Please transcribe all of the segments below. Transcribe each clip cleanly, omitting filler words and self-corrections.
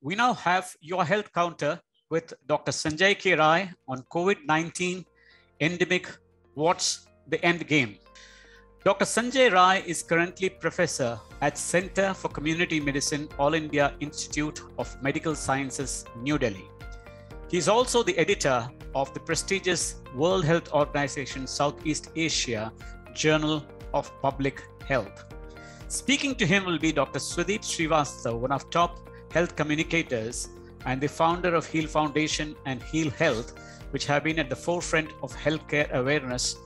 We now have your health counter with Dr. Sanjay K. Rai on COVID-19 endemic. What's the end game? Dr. Sanjay Rai is currently professor at Center for Community Medicine, All India Institute of Medical Sciences, New Delhi. He is also the editor of the prestigious World Health Organization Southeast Asia Journal of Public Health. Speaking to him will be Dr. Swadeep Srivastava, one of top health communicators and the founder of Heal Foundation and Heal Health, which have been at the forefront of healthcare awareness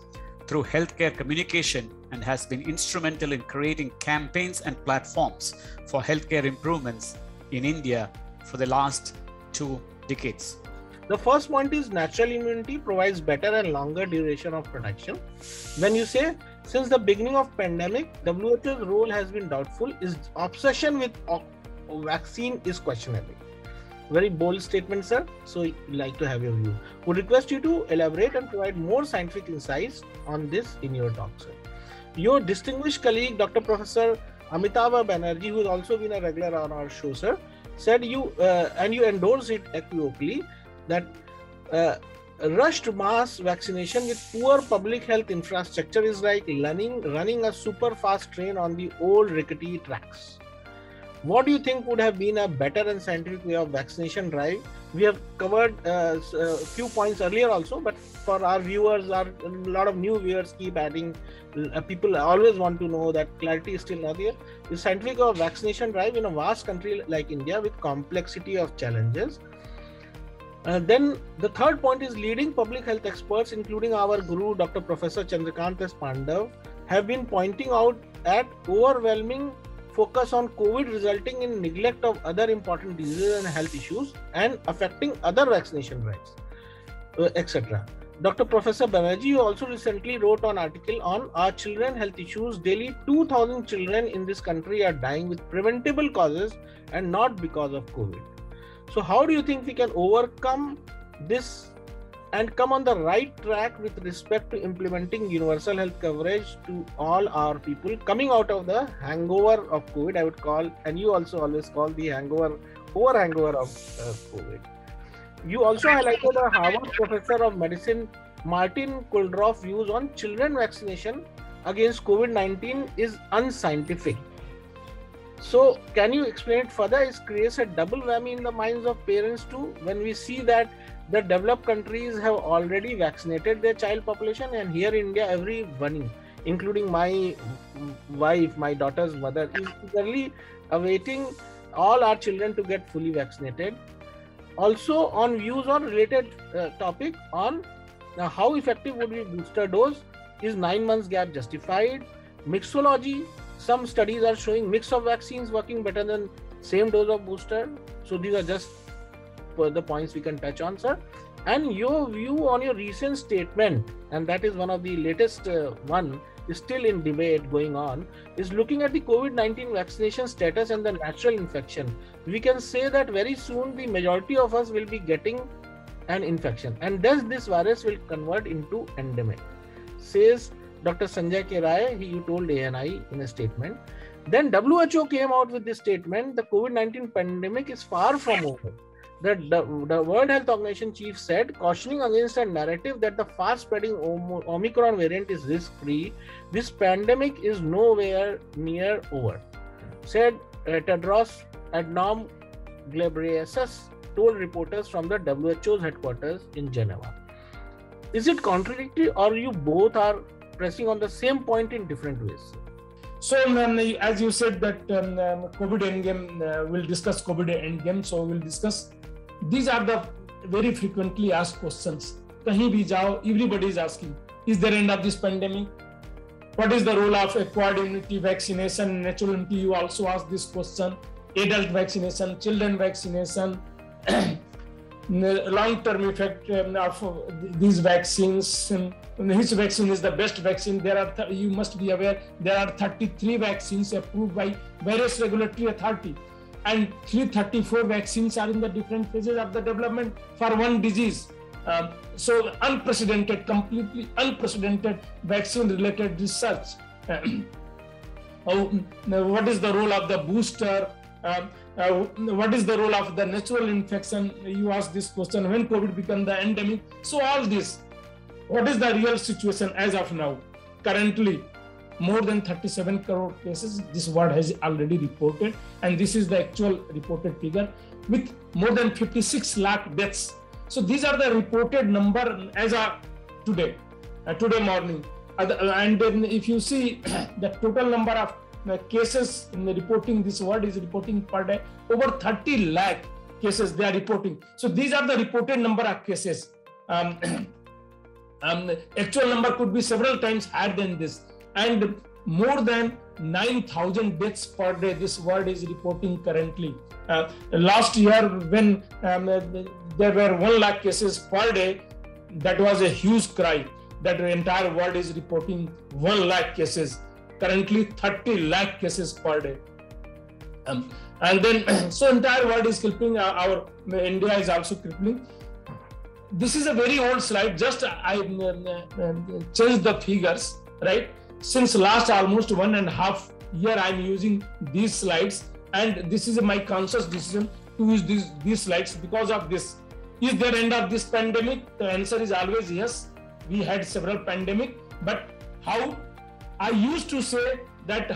through healthcare communication and has been instrumental in creating campaigns and platforms for healthcare improvements in India for the last 2 decades. The first point is natural immunity provides better and longer duration of protection. When you say, since the beginning of pandemic, WHO's role has been doubtful, its obsession with vaccine is questionable. Very bold statement, sir. So I'd like to have your view. Would request you to elaborate and provide more scientific insights on this in your talk, sir. Your distinguished colleague, Dr. Professor Amitabh Banerjee, who has also been a regular on our show, sir, said you endorse it equivocally that rushed mass vaccination with poor public health infrastructure is like running a super fast train on the old rickety tracks. What do you think would have been a better and scientific way of vaccination drive? We have covered a few points earlier also, but for our viewers, a lot of new viewers keep adding. People always want to know that clarity is still not there. The scientific way of vaccination drive in a vast country like India with complexity of challenges. Then the third point is leading public health experts, including our guru, Dr. Professor Chandrakant S. Pandav, have been pointing out at overwhelming focus on COVID resulting in neglect of other important diseases and health issues and affecting other vaccination drives, etc. Dr. Professor Banerjee also recently wrote an article on Our Children Health Issues. Daily 2,000 children in this country are dying with preventable causes and not because of COVID. So how do you think we can overcome this and come on the right track with respect to implementing universal health coverage to all our people coming out of the hangover of COVID, I would call, and you also always call the hangover of COVID. You also highlighted a Harvard professor of medicine, Martin Kulldorff's views on children vaccination against COVID-19 is unscientific. So can you explain it further? It creates a double whammy in the minds of parents too, when we see that the developed countries have already vaccinated their child population, and here in India, everyone, including my wife, my daughter's mother, is eagerly awaiting all our children to get fully vaccinated. Also on views on related topic on how effective would be booster dose, is 9 months gap justified, mixology, some studies are showing mix of vaccines working better than same dose of booster. So these are just the points we can touch on, sir. And your view on your recent statement, and that is one of the latest one, is still in debate going on, is looking at the COVID-19 vaccination status and the natural infection. We can say that very soon the majority of us will be getting an infection, and thus this virus will convert into endemic, says Dr. Sanjay K. Rai, you told ANI in a statement. Then WHO came out with this statement, the COVID-19 pandemic is far from over. The World Health Organization chief said, cautioning against a narrative that the fast-spreading Omicron variant is risk-free, this pandemic is nowhere near over, said Tedros Adhanom Ghebreyesus told reporters from the WHO's headquarters in Geneva. Is it contradictory, or you both are pressing on the same point in different ways? So as you said that COVID endgame, we'll discuss COVID endgame, so we'll discuss. These are the very frequently asked questions. Kahin bhi jao, everybody is asking, is there end of this pandemic? What is the role of acquired immunity, vaccination, natural immunity? You also asked this question. Adult vaccination, children vaccination, long-term effect of these vaccines. Which vaccine is the best vaccine? There are, you must be aware, there are 33 vaccines approved by various regulatory authority, and 334 vaccines are in the different phases of the development for one disease. So unprecedented, completely unprecedented vaccine-related research. What is the role of the booster? what is the role of the natural infection? You asked this question, when COVID became the endemic. So all this, what is the real situation as of now? Currently, more than 37 crore cases, this world has already reported, and this is the actual reported figure, with more than 56 lakh deaths. So these are the reported number as of today morning. And then if you see the total number of cases in the reporting, this world is reporting per day, over 30 lakh cases they are reporting. So these are the reported number of cases. Actual number could be several times higher than this, and more than 9,000 deaths per day this world is reporting currently. Last year, when there were 1 lakh cases per day, that was a huge cry that the entire world is reporting 1 lakh cases. Currently 30 lakh cases per day. And then, so entire world is crippling, our India is also crippling. This is a very old slide, just I changed the figures, right? Since last almost 1.5 years, I'm using these slides, and this is my conscious decision to use these slides because of this. Is there end of this pandemic? The answer is always yes. We had several pandemic, but how? I used to say that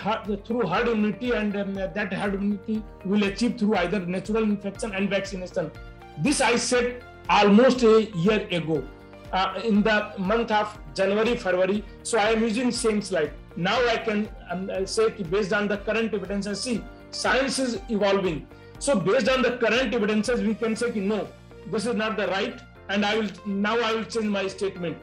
through herd immunity, and that herd immunity will achieve through either natural infection and vaccination. This I said almost a year ago, in the month of January, February. So I am using same slide. Now I can say based on the current evidence, I see science is evolving. So based on the current evidences, we can say no, this is not the right, and I will change my statement.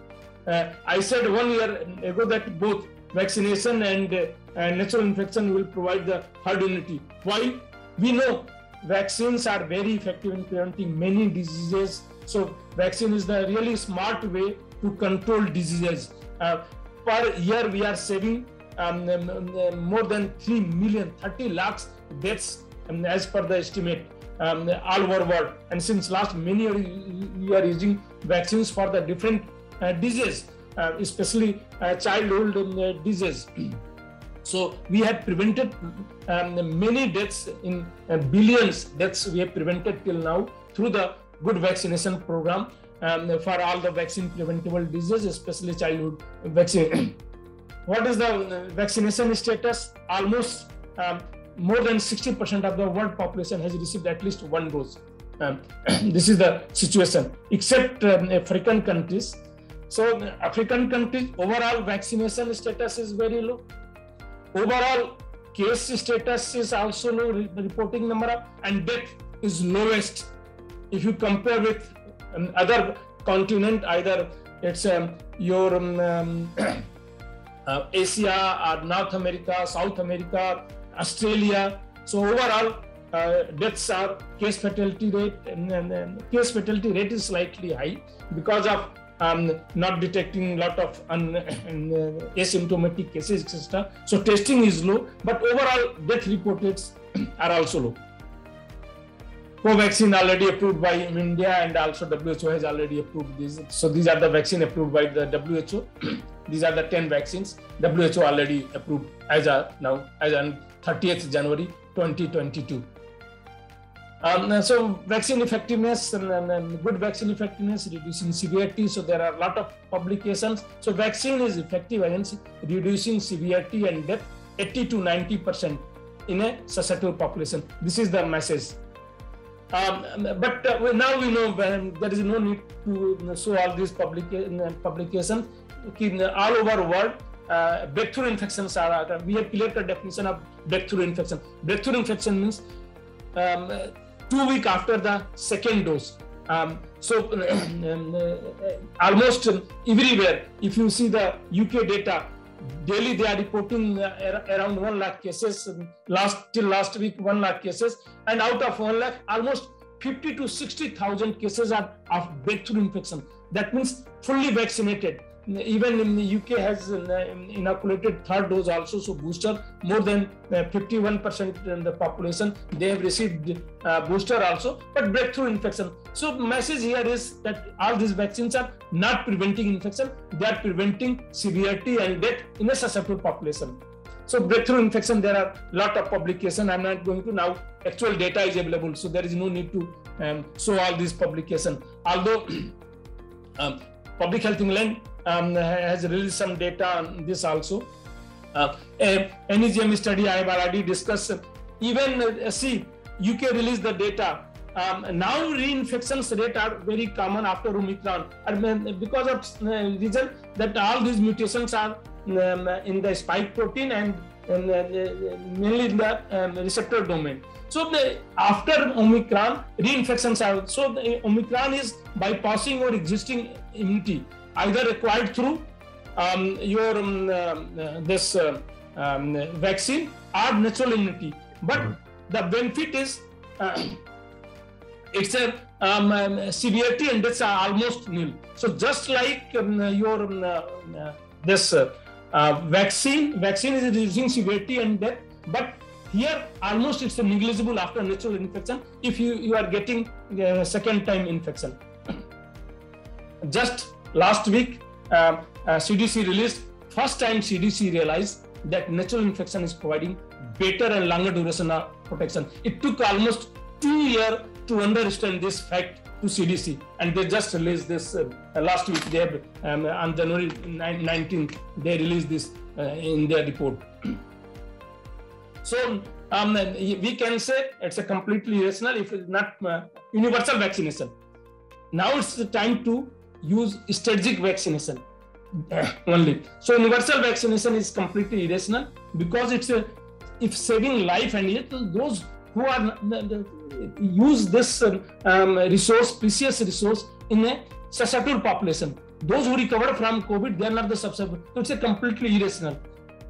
I said 1 year ago that both vaccination and natural infection will provide the herd immunity. While we know vaccines are very effective in preventing many diseases, so vaccine is the really smart way to control diseases. Per year, we are saving more than 3 million, 30 lakhs deaths as per the estimate all over world. And since last many years, we are using vaccines for the different diseases, especially childhood disease. So we have prevented many deaths, in billions deaths we have prevented till now through the good vaccination program for all the vaccine preventable diseases, especially childhood vaccine. What is the vaccination status? Almost more than 60% of the world population has received at least 1 dose. This is the situation, except African countries. So African countries, overall vaccination status is very low. Overall case status is also low, reporting number of, and death is lowest. If you compare with other continent, either it's your Asia or North America, South America, Australia. So overall deaths are case fatality rate, and case fatality rate is slightly high because of not detecting lot of asymptomatic cases, etc. So testing is low, but overall death report rates are also low. Covaxin already approved by India, and also WHO has already approved these. So these are the vaccine approved by the WHO. These are the 10 vaccines WHO already approved as of now, as on 30th January 2022. So vaccine effectiveness and good vaccine effectiveness, reducing severity. So there are a lot of publications. So vaccine is effective against reducing severity and death 80 to 90% in a susceptible population. This is the message. But now we know there is no need to show all these publications. All over the world, breakthrough infections are. We have clear definition of breakthrough infection. Breakthrough infection means 2 weeks after the second dose. Almost everywhere, if you see the UK data, daily they are reporting around 1 lakh cases. Till last week, 1 lakh cases, and out of 1 lakh, almost 50 to 60,000 cases are of breakthrough infection. That means fully vaccinated. Even in the UK has inoculated third dose also, so booster, more than 51% in the population, they have received booster also, but breakthrough infection. So message here is that all these vaccines are not preventing infection, they are preventing severity and death in a susceptible population. So breakthrough infection, there are lot of publication. I'm not going to now. Actual data is available, so there is no need to show all these publications. Although Public Health England has released some data on this also. NEGM study I have already discussed. Even UK released the data. Now reinfections rate are very common after Omicron, and because of reason that all these mutations are in the spike protein and mainly in the receptor domain. So after Omicron, reinfections are, so the Omicron is bypassing your existing immunity, either acquired through your this vaccine or natural immunity. But the benefit is it's a severity and deaths are almost nil. So just like your this vaccine is reducing severity and death, but here almost it's a negligible after natural infection if you are getting second time infection. Just last week CDC released, first time CDC realized that natural infection is providing better and longer duration of protection. It took almost 2 years to understand this fact to CDC, and they just released this last week. They have, on January 19th, they released this in their report. So we can say it's a completely rational, if it's not universal vaccination. Now it's the time to use strategic vaccination only. So universal vaccination is completely irrational because it's saving life, and yet those who are use this resource, precious resource, in a susceptible population. Those who recover from COVID, they are not the susceptible. So it's a completely irrational.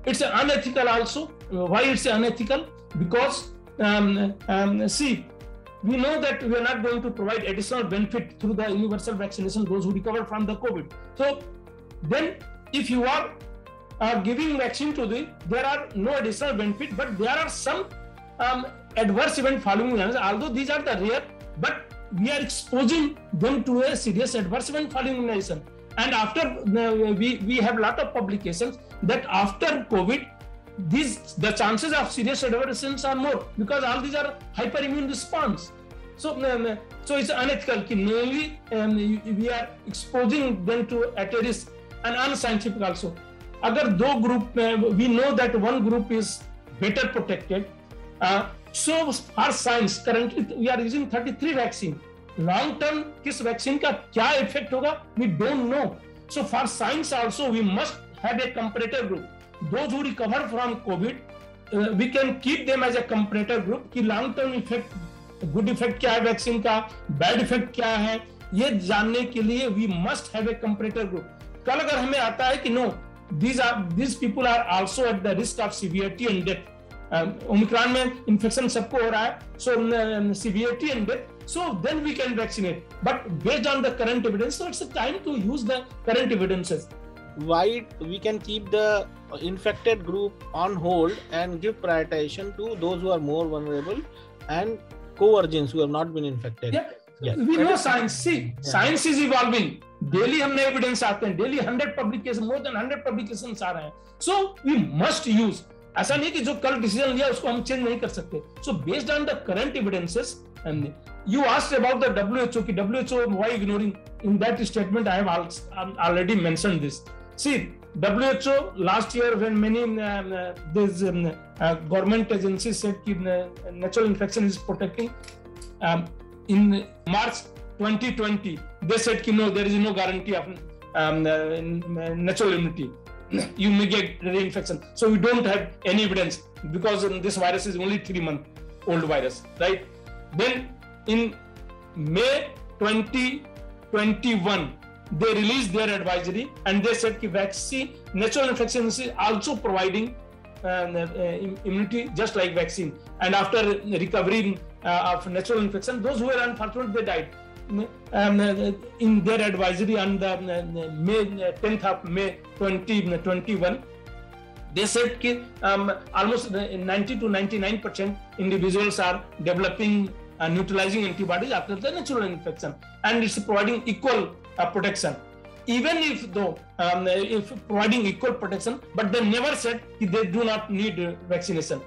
It's unethical also. Why it's unethical? Because see, we know that we are not going to provide additional benefit through the universal vaccination those who recover from the COVID. So then if you are giving vaccine to there are no additional benefit, but there are some adverse event following, although these are the rare, but we are exposing them to a serious adverse event following immunization. And after we have a lot of publications that after COVID, the chances of serious adverse events are more because all these are hyperimmune response. So it's unethical. Mainly we are exposing them to at a risk, and unscientific also. Agar do group, we know that one group is better protected. So for science, currently we are using 33 vaccine. Long term, किस vaccine का क्या effect होगा, we don't know. So for science also, we must have a comparator group. Those who recover from COVID, we can keep them as a comparator group. कि long term effect, good effect क्या है vaccine का, bad effect क्या है, ये जानने के लिए we must have a comparator group. कल अगर हमें आता है कि no, these people are also at the risk of severity and death. Omicron में infection सबको हो रहा है, so severity and death. So then we can vaccinate. But based on the current evidence, so it's a time to use the current evidences. Why we can keep the infected group on hold and give prioritization to those who are more vulnerable and co-virgins who have not been infected? Yeah. We know science. See, science is evolving. Daily हम नए evidence आते हैं. Daily 100 publications, more than 100 publications आ रहे हैं. So we must use. ऐसा नहीं कि जो कल डिसीजन लिया उसको हम चेंज नहीं कर सकते. So based on the current evidences, and you asked about the WHO. कि WHO why ignoring? In that statement I have already mentioned this. See, WHO last year when many these government agencies said that natural infection is protecting, in March 2020 they said no, there is no guarantee of natural immunity. You may get reinfection. So we don't have any evidence because this virus is only 3 month old virus, right? Then in May 2021 they released their advisory and they said that vaccine, natural infection is also providing immunity just like vaccine. And after recovery of natural infection, those who were unfortunate, they died. In their advisory on the 10th of May 2021, they said that almost 90 to 99% individuals are developing neutralizing antibodies after the natural infection, and it's providing equal protection. even if providing equal protection, but they never said they do not need vaccination.